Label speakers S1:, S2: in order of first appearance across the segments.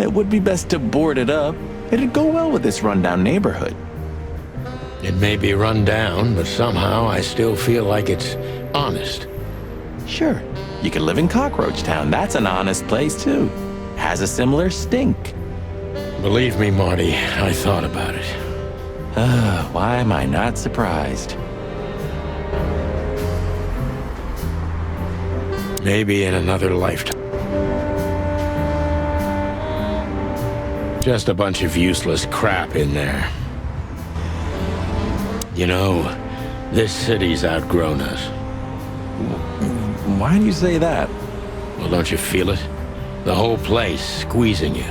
S1: it would be best to board it up. It'd go well with this rundown neighborhood.
S2: It may be run down, but somehow I still feel like it's honest.
S1: Sure, you could live in Cockroach Town. That's an honest place, too. Has a similar stink.
S2: Believe me, Marty, I thought about it.
S1: Why am I not surprised?
S2: Maybe in another lifetime. Just a bunch of useless crap in there. You know, this city's outgrown us.
S1: Why do you say that?
S2: Well, don't you feel it? The whole place squeezing you.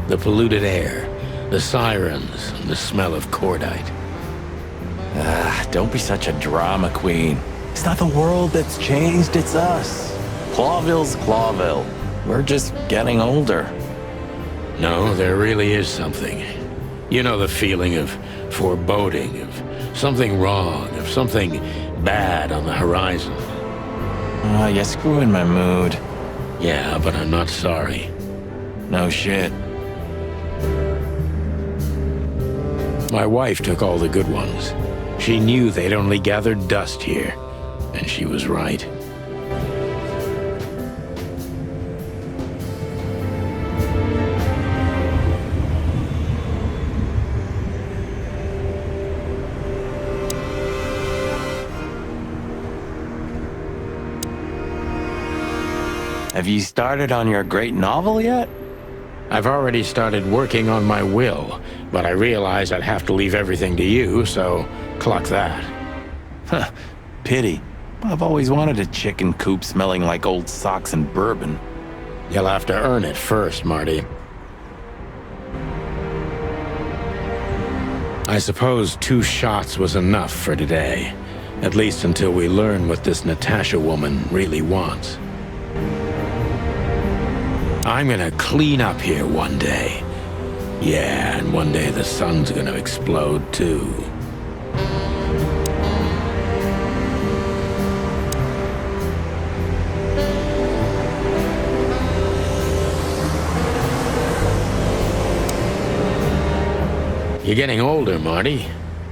S2: The polluted air, the sirens, and the smell of cordite.
S1: Don't be such a drama queen. It's not the world that's changed, it's us. Clawville's Clawville. We're just getting older.
S2: No, there really is something. You know the feeling of foreboding, of something wrong, of something bad on the horizon.
S1: You're screwing my mood.
S2: Yeah, but I'm not sorry.
S1: No shit.
S2: My wife took all the good ones. She knew they'd only gathered dust here, and she was right.
S1: Have you started on your great novel yet?
S2: I've already started working on my will, but I realized I'd have to leave everything to you, so cluck that.
S1: Huh, pity. I've always wanted a chicken coop smelling like old socks and bourbon.
S2: You'll have to earn it first, Marty. I suppose 2 shots was enough for today, at least until we learn what this Natasha woman really wants. I'm gonna clean up here one day. Yeah, and one day the sun's gonna explode too. You're getting older, Marty.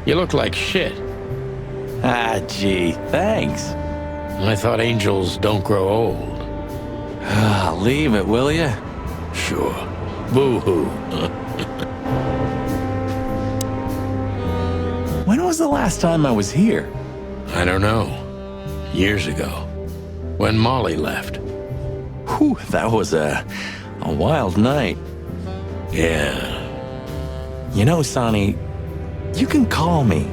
S2: You look like shit.
S1: Gee, thanks.
S2: I thought angels don't grow old.
S1: Leave it, will ya?
S2: Sure. Boo-hoo.
S1: When was the last time I was here?
S2: I don't know. Years ago. When Molly left.
S1: Whew, that was a wild night.
S2: Yeah.
S1: You know, Sonny, you can call me.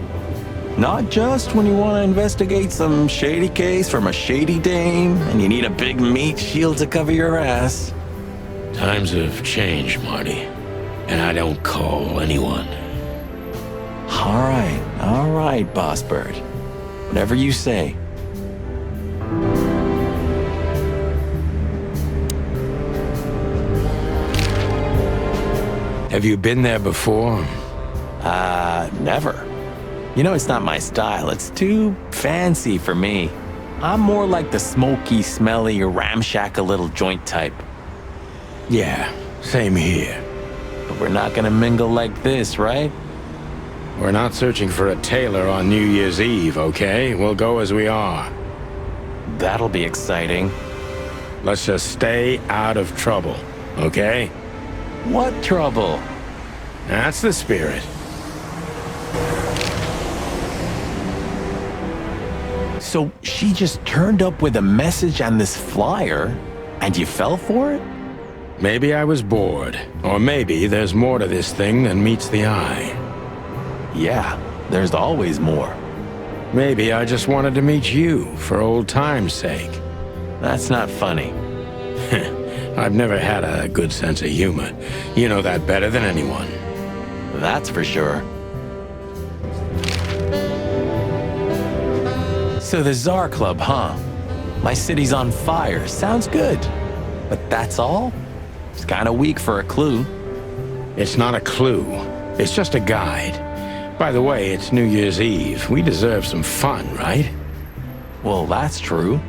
S1: Not just when you want to investigate some shady case from a shady dame and you need a big meat shield to cover your ass.
S2: Times have changed, Marty. And I don't call anyone.
S1: All right, Boss Bird. Whatever you say.
S2: Have you been there before?
S1: Never. You know, it's not my style. It's too fancy for me. I'm more like the smoky, smelly, ramshackle little joint type.
S2: Yeah, same here.
S1: But we're not gonna mingle like this, right?
S2: We're not searching for a tailor on New Year's Eve, okay? We'll go as we are.
S1: That'll be exciting.
S2: Let's just stay out of trouble, okay?
S1: What trouble?
S2: That's the spirit.
S1: So she just turned up with a message and this flyer, and you fell for it?
S2: Maybe I was bored, or maybe there's more to this thing than meets the eye.
S1: Yeah, there's always more.
S2: Maybe I just wanted to meet you for old time's sake.
S1: That's not funny.
S2: I've never had a good sense of humor. You know that better than anyone.
S1: That's for sure. So the Tsar Club, huh? My city's on fire. Sounds good. But that's all? It's kind of weak for a clue.
S2: It's not a clue. It's just a guide. By the way, it's New Year's Eve. We deserve some fun, right?
S1: Well, that's true.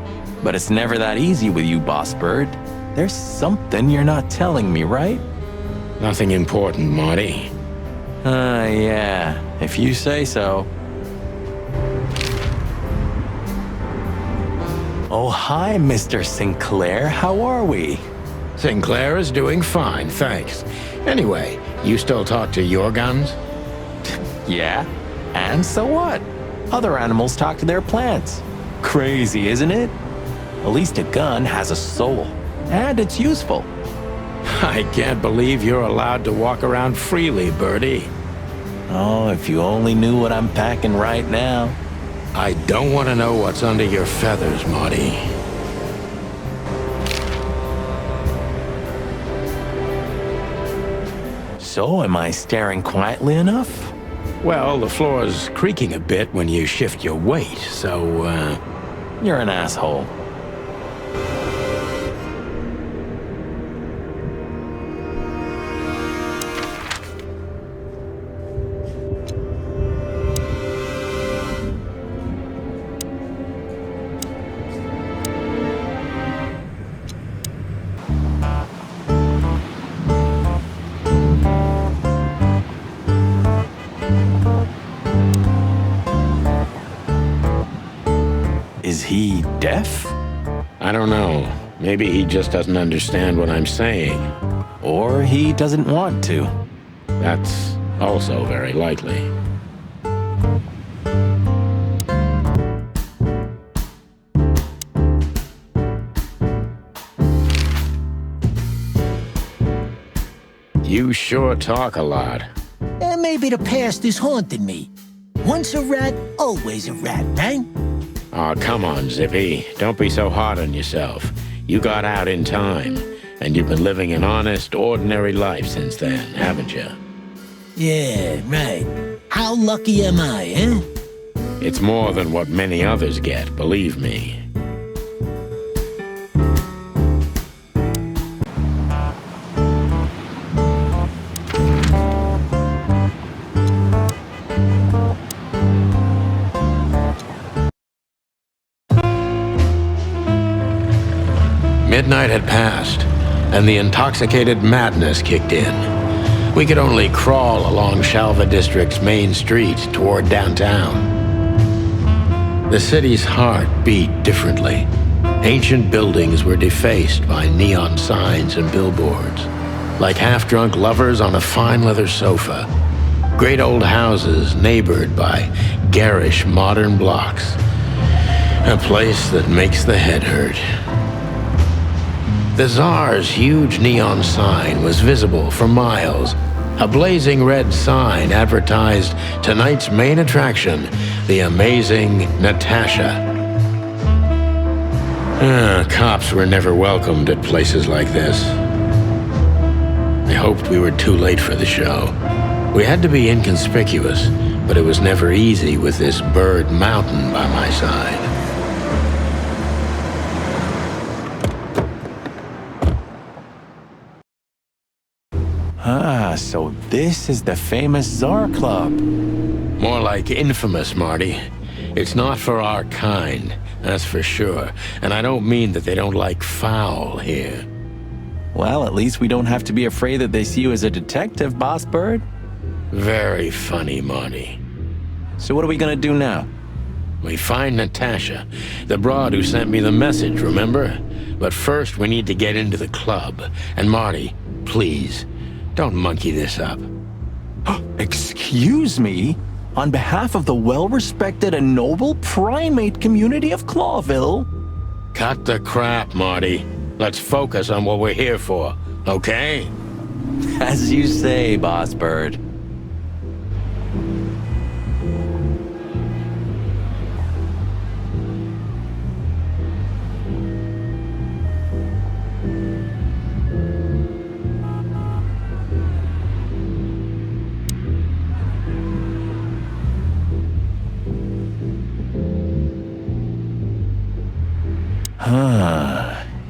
S1: But it's never that easy with you, Boss Bird. There's something you're not telling me, right?
S2: Nothing important, Marty.
S1: Yeah, if you say so. Oh, hi, Mr. Sinclair. How are we?
S2: Sinclair is doing fine, thanks. Anyway, you still talk to your guns?
S1: Yeah, and so what? Other animals talk to their plants. Crazy, isn't it? At least a gun has a soul, and it's useful.
S2: I can't believe you're allowed to walk around freely, Birdie.
S1: Oh, if you only knew what I'm packing right now.
S2: I don't want to know what's under your feathers, Marty.
S1: So, am I staring quietly enough?
S2: Well, the floor's creaking a bit when you shift your weight, so,
S1: You're an asshole. Is he deaf?
S2: I don't know. Maybe he just doesn't understand what I'm saying.
S1: Or he doesn't want to?
S2: That's also very likely. You sure talk a lot.
S3: Maybe the past is haunting me. Once a rat, always a rat, right?
S2: Oh, come on, Zippy. Don't be so hard on yourself. You got out in time, and you've been living an honest, ordinary life since then, haven't you?
S3: Yeah, right. How lucky am I, eh?
S2: It's more than what many others get, believe me. Midnight had passed, and the intoxicated madness kicked in. We could only crawl along Shalva District's main street toward downtown. The city's heart beat differently. Ancient buildings were defaced by neon signs and billboards, like half-drunk lovers on a fine leather sofa. Great old houses neighbored by garish modern blocks. A place that makes the head hurt. The Tsar's huge neon sign was visible for miles. A blazing red sign advertised tonight's main attraction, the amazing Natasha. Cops were never welcomed at places like this. I hoped we were too late for the show. We had to be inconspicuous, but it was never easy with this bird mountain by my side.
S1: Ah, so this is the famous Tsar Club.
S2: More like infamous, Marty. It's not for our kind, that's for sure. And I don't mean that they don't like foul here.
S1: Well, at least we don't have to be afraid that they see you as a detective, Boss Bird.
S2: Very funny, Marty.
S1: So what are we gonna do now?
S2: We find Natasha, the broad who sent me the message, remember? But first we need to get into the club. And Marty, please, don't monkey this up.
S1: Excuse me? On behalf of the well-respected and noble primate community of Clawville?
S2: Cut the crap, Marty. Let's focus on what we're here for, okay?
S1: As you say, Boss Bird.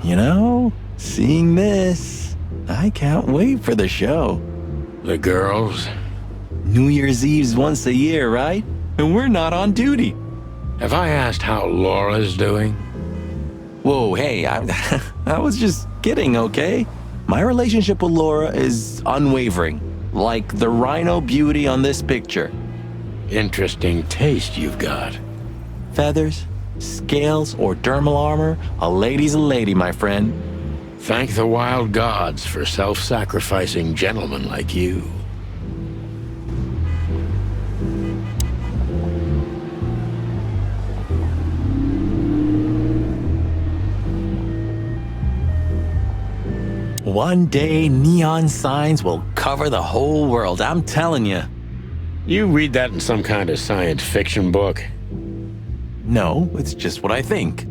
S1: You know, seeing this, I can't wait for the show.
S2: The girls?
S1: New Year's Eve's once a year, right? And we're not on duty.
S2: Have I asked how Laura's doing?
S1: Whoa, hey, I was just kidding, okay? My relationship with Laura is unwavering, like the rhino beauty on this picture.
S2: Interesting taste you've got.
S1: Feathers, scales, or dermal armor, a lady's a lady, my friend.
S2: Thank the wild gods for self-sacrificing gentlemen like you.
S1: One day, neon signs will cover the whole world, I'm telling you.
S2: You read that in some kind of science fiction book?
S1: No, it's just what I think.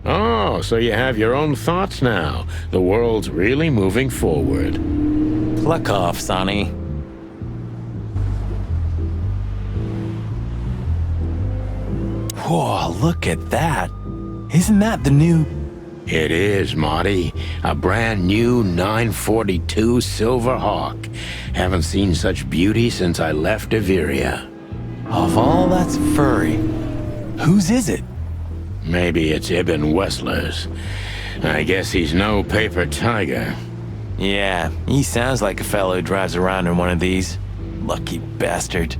S2: Oh, so you have your own thoughts now. The world's really moving forward.
S1: Pluck off, Sonny. Whoa, look at that. Isn't that the new...
S2: It is, Marty. A brand new 942 Silver Hawk. Haven't seen such beauty since I left Averia.
S1: Of all that's furry, whose is it?
S2: Maybe it's Ibn Wessler's. I guess he's no paper tiger.
S1: Yeah, he sounds like a fellow who drives around in one of these. Lucky bastard.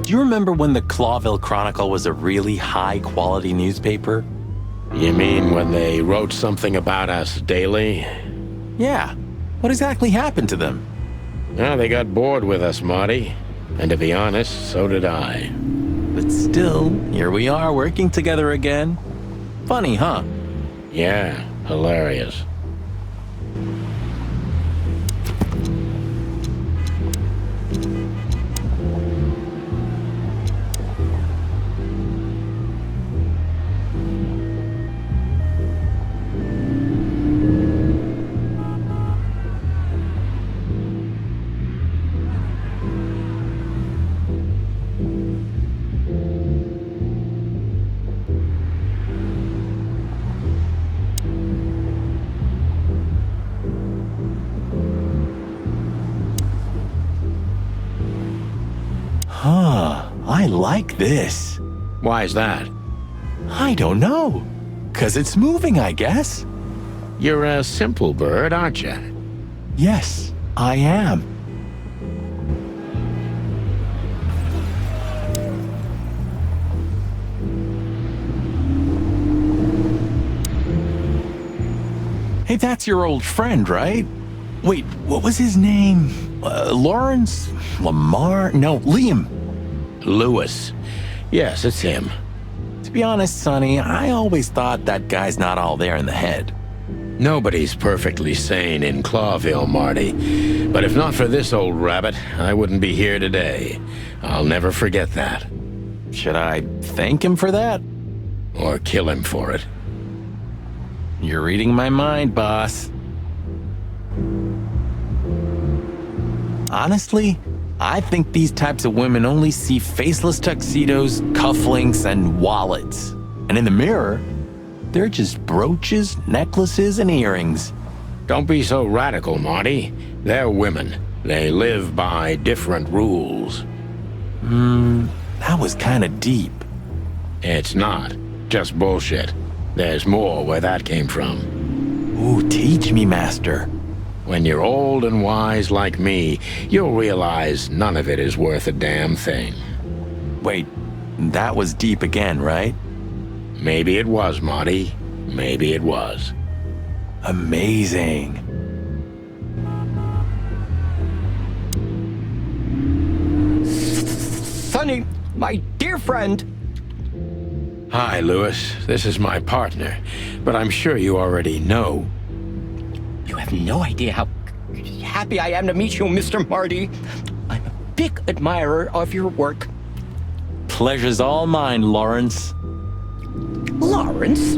S1: Do you remember when the Clawville Chronicle was a really high-quality newspaper?
S2: You mean when they wrote something about us daily?
S1: Yeah. What exactly happened to them?
S2: Well, they got bored with us, Marty. And to be honest, so did I.
S1: But still, here we are working together again. Funny, huh?
S2: Yeah, hilarious.
S1: Huh, I like this.
S2: Why is that?
S1: I don't know. 'Cause it's moving, I guess.
S2: You're a simple bird, aren't you?
S1: Yes, I am. Hey, that's your old friend, right? Wait, what was his name? Lawrence? Lamar? No, Liam.
S2: Lewis. Yes, it's him.
S1: To be honest, Sonny, I always thought that guy's not all there in the head.
S2: Nobody's perfectly sane in Clawville, Marty. But if not for this old rabbit, I wouldn't be here today. I'll never forget that.
S1: Should I thank him for that?
S2: Or kill him for it.
S1: You're reading my mind, boss. Honestly, I think these types of women only see faceless tuxedos, cufflinks, and wallets. And in the mirror, they're just brooches, necklaces, and earrings.
S2: Don't be so radical, Marty. They're women. They live by different rules.
S1: That was kind of deep.
S2: It's not. Just bullshit. There's more where that came from.
S1: Ooh, teach me, master.
S2: When you're old and wise like me, you'll realize none of it is worth a damn thing.
S1: Wait, that was deep again, right?
S2: Maybe it was, Marty. Maybe it was.
S1: Amazing.
S4: Sonny, my dear friend.
S2: Hi, Lewis. This is my partner, but I'm sure you already know.
S4: You have no idea how happy I am to meet you, Mr. Marty. I'm a big admirer of your work.
S1: Pleasure's all mine, Lawrence.
S4: Lawrence.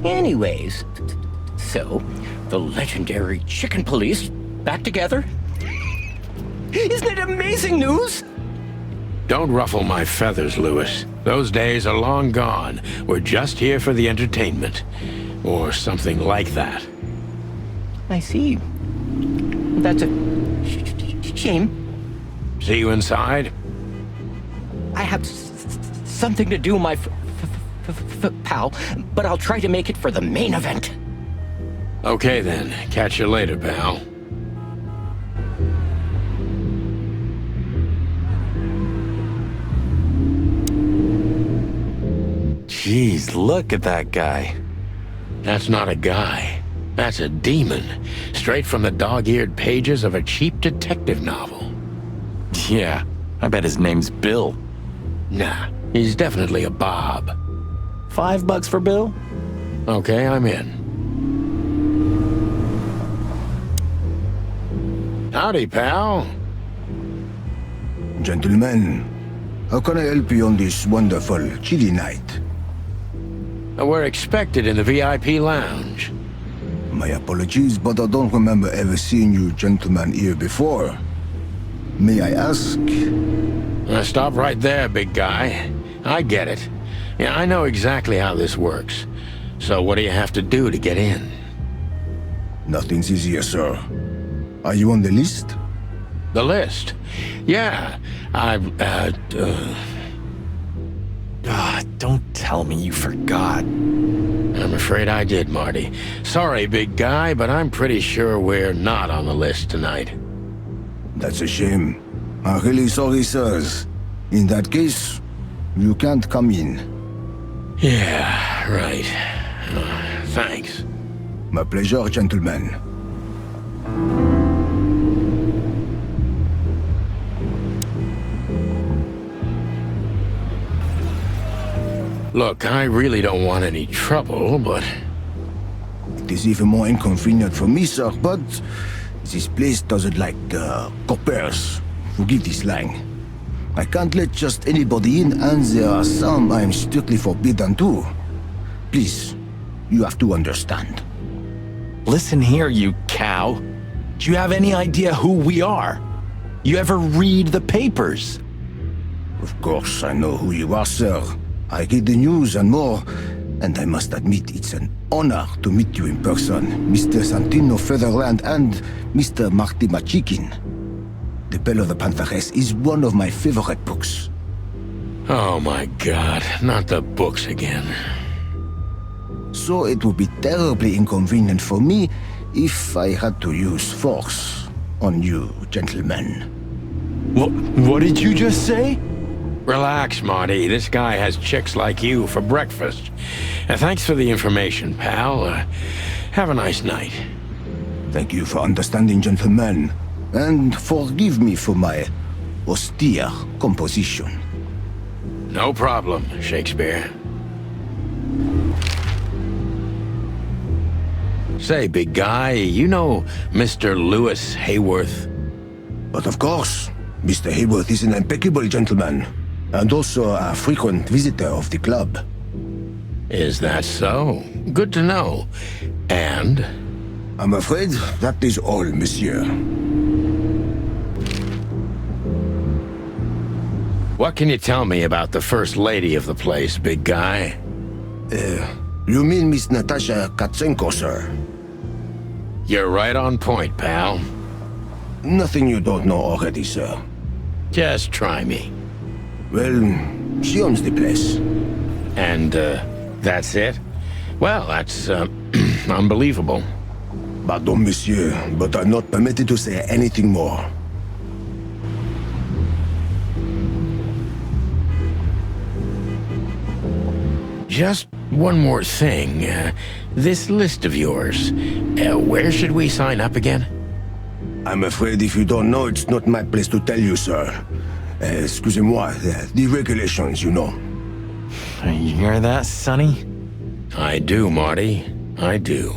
S4: Anyways, so the legendary chicken police back together? Isn't it amazing news?
S2: Don't ruffle my feathers, Lewis. Those days are long gone. We're just here for the entertainment. Or something like that.
S4: I see. That's a shame.
S2: See you inside?
S4: I have something to do, my pal, but I'll try to make it for the main event.
S2: Okay then. Catch you later, pal.
S1: Jeez, look at that guy.
S2: That's not a guy. That's a demon. Straight from the dog-eared pages of a cheap detective novel.
S1: Yeah, I bet his name's Bill.
S2: Nah, he's definitely a Bob.
S1: $5 for Bill?
S2: Okay, I'm in. Howdy, pal.
S5: Gentlemen, how can I help you on this wonderful, chilly night?
S2: We're expected in the VIP lounge.
S5: My apologies, but I don't remember ever seeing you gentlemen here before. May I ask?
S2: Stop right there, big guy. I get it. Yeah, I know exactly how this works. So what do you have to do to get in?
S5: Nothing's easier, sir. Are you on the list?
S2: The list? Yeah,
S1: Don't tell me you forgot.
S2: I'm afraid I did, Marty. Sorry, big guy, but I'm pretty sure we're not on the list tonight.
S5: That's a shame. I'm really sorry, sirs. In that case, you can't come in.
S2: Yeah, right. Thanks.
S5: My pleasure, gentlemen.
S2: Look, I really don't want any trouble, but...
S5: It is even more inconvenient for me, sir, but this place doesn't like coppers. Forgive this slang. I can't let just anybody in, and there are some I'm strictly forbidden to. Please, you have to understand.
S1: Listen here, you cow. Do you have any idea who we are? You ever read the papers?
S5: Of course, I know who you are, sir. I read the news and more, and I must admit it's an honor to meet you in person, Mr. Santino Featherland and Mr. Marty Machikin. The Bell of the Pantheress is one of my favorite books.
S2: Oh my god, not the books again.
S5: So it would be terribly inconvenient for me if I had to use force on you, gentlemen.
S1: What did you just say?
S2: Relax, Marty. This guy has chicks like you for breakfast. Thanks for the information, pal. Have a nice night.
S5: Thank you for understanding, gentlemen, and forgive me for my austere composition.
S2: No problem, Shakespeare. Say, big guy, you know Mr. Lewis Hayworth?
S5: But of course, Mr. Hayworth is an impeccable gentleman, and also a frequent visitor of the club.
S2: Is that so? Good to know. And?
S5: I'm afraid that is all, monsieur.
S2: What can you tell me about the first lady of the place, big guy?
S5: You mean Miss Natasha Katsenko, sir?
S2: You're right on point, pal.
S5: Nothing you don't know already, sir.
S2: Just try me.
S5: Well, she owns the place.
S2: And, that's it? Well, that's, unbelievable.
S5: Pardon, monsieur, but I'm not permitted to say anything more.
S2: Just one more thing. This list of yours, where should we sign up again?
S5: I'm afraid if you don't know, it's not my place to tell you, sir. Excusez-moi, the regulations, you know.
S1: You hear that, Sonny?
S2: I do, Marty. I do.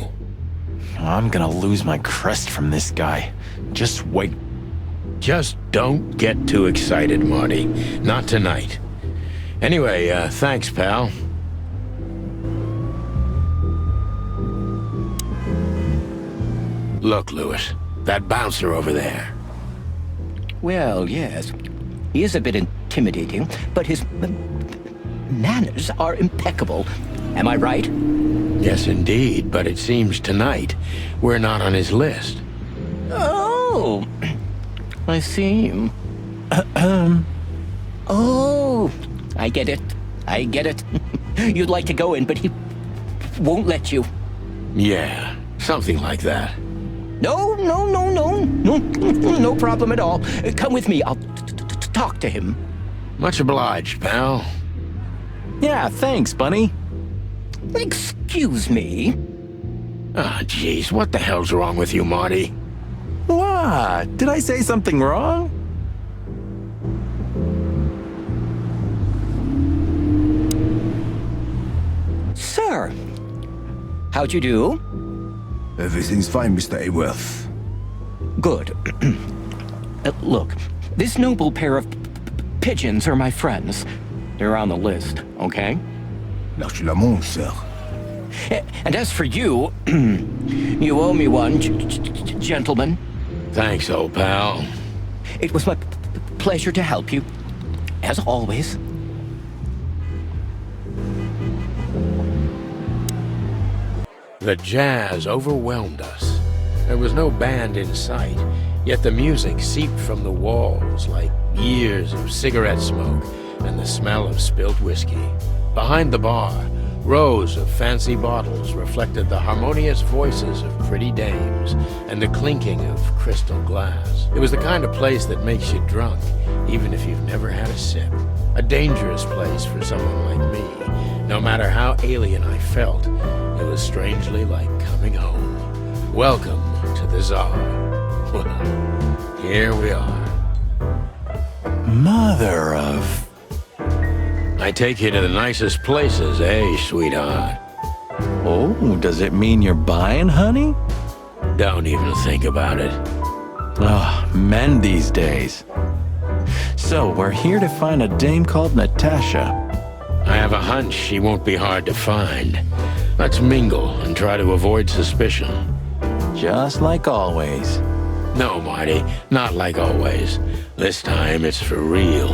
S1: I'm gonna lose my crest from this guy. Just wait.
S2: Just don't get too excited, Marty. Not tonight. Anyway, thanks, pal. Look, Lewis, that bouncer over there.
S4: Well, yes. He is a bit intimidating, but his manners are impeccable. Am I right?
S2: Yes, indeed, but it seems tonight we're not on his list.
S4: Oh, I see. Oh, I get it. I get it. You'd like to go in, but he won't let you.
S2: Yeah, something like that.
S4: No, no, no, no. No, no problem at all. Come with me. I'll talk to him.
S2: Much obliged, pal.
S1: Yeah, thanks, Bunny.
S4: Excuse me.
S2: Ah, jeez, what the hell's wrong with you, Marty?
S1: What? Did I say something wrong?
S4: Sir, how'd you do?
S5: Everything's fine, Mr. Aworth.
S4: Good. Look, this noble pair of pigeons are my friends. They're on the list, okay?
S5: L'arche-la-montre, sir.
S4: And as for you, you owe me one, gentlemen.
S2: Thanks, old pal.
S4: It was my pleasure to help you, as always.
S2: The jazz overwhelmed us. There was no band in sight, yet the music seeped from the walls like years of cigarette smoke and the smell of spilt whiskey. Behind the bar, rows of fancy bottles reflected the harmonious voices of pretty dames and the clinking of crystal glass. It was the kind of place that makes you drunk, even if you've never had a sip. A dangerous place for someone like me. No matter how alien I felt, it was strangely like coming home. Welcome to the Tsar. Well, here we are.
S1: Mother of...
S2: I take you to the nicest places, eh, sweetheart?
S1: Oh, does it mean you're buying, honey?
S2: Don't even think about it.
S1: Ah, men these days. So, we're here to find a dame called Natasha.
S2: I have a hunch she won't be hard to find. Let's mingle and try to avoid suspicion.
S1: Just like always.
S2: No, Marty, not like always. This time it's for real.